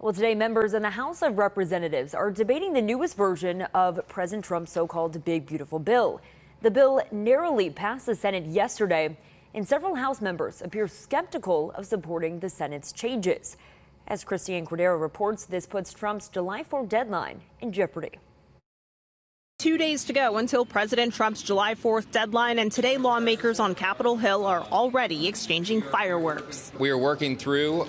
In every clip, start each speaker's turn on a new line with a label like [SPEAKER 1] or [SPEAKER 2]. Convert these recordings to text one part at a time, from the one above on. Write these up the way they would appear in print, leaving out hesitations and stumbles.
[SPEAKER 1] Well, today, members in the House of Representatives are debating the newest version of President Trump's so-called Big Beautiful Bill. The bill narrowly passed the Senate yesterday, and several House members appear skeptical of supporting the Senate's changes. As Christiane Cordero reports, this puts Trump's July 4 deadline in jeopardy.
[SPEAKER 2] 2 days to go until President Trump's July 4th deadline, and today lawmakers on Capitol Hill are already exchanging fireworks.
[SPEAKER 3] We are working through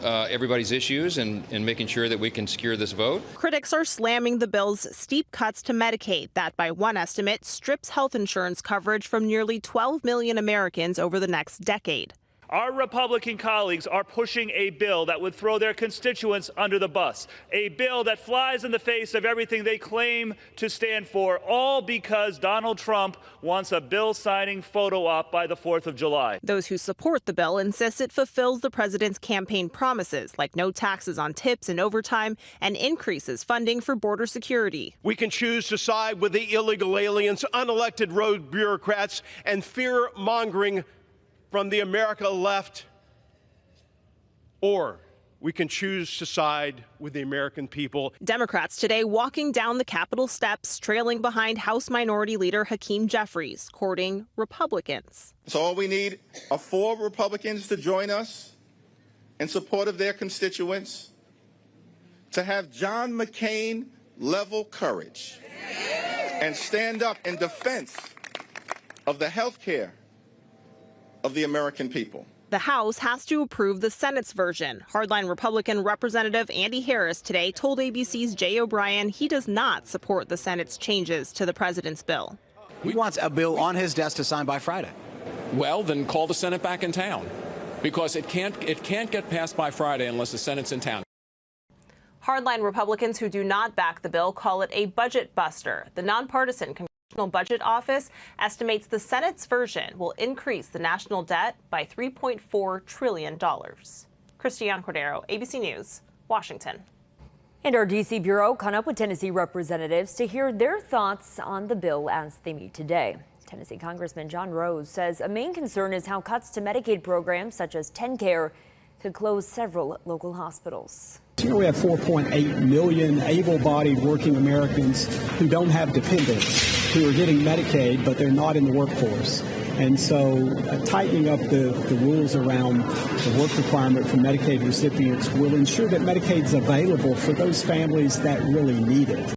[SPEAKER 3] everybody's issues and making sure that we can secure this vote.
[SPEAKER 2] Critics are slamming the bill's steep cuts to Medicaid that, by one estimate, strips health insurance coverage from nearly 12 million Americans over the next decade.
[SPEAKER 4] Our Republican colleagues are pushing a bill that would throw their constituents under the bus, a bill that flies in the face of everything they claim to stand for, all because Donald Trump wants a bill-signing photo op by the 4th of July.
[SPEAKER 2] Those who support the bill insist it fulfills the president's campaign promises, like no taxes on tips and overtime, and increases funding for border security.
[SPEAKER 5] We can choose to side with the illegal aliens, unelected rogue bureaucrats, and fear-mongering from the America left, or we can choose to side with the American people.
[SPEAKER 2] Democrats today walking down the Capitol steps, trailing behind House Minority Leader Hakeem Jeffries, courting Republicans.
[SPEAKER 6] So all we need are 4 Republicans to join us in support of their constituents, to have John McCain-level courage and stand up in defense of the health care of the American people.
[SPEAKER 2] The House has to approve the Senate's version. Hardline Republican Representative Andy Harris today told ABC's Jay O'Brien he does not support the Senate's changes to the president's bill.
[SPEAKER 7] He wants a bill on his desk to sign by Friday.
[SPEAKER 8] Well, then call the Senate back in town, because it can't get passed by Friday unless the Senate's in town.
[SPEAKER 2] Hardline Republicans who do not back the bill call it a budget buster. The nonpartisan Congressional Budget Office estimates the Senate's version will increase the national debt by $3.4 trillion. Christiane Cordero, ABC News, Washington.
[SPEAKER 1] And our D.C. Bureau caught up with Tennessee representatives to hear their thoughts on the bill as they meet today. Tennessee Congressman Rose says a main concern is how cuts to Medicaid programs such as TennCare could close several local hospitals.
[SPEAKER 9] Here we have 4.8 million able-bodied working Americans who don't have dependents, who are getting Medicaid, but they're not in the workforce. And so tightening up the rules around the work requirement for Medicaid recipients will ensure that Medicaid's available for those families that really need it.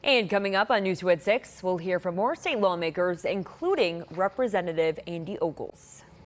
[SPEAKER 1] And coming up on News 2 at 6, we'll hear from more state lawmakers, including Representative Andy Ogles.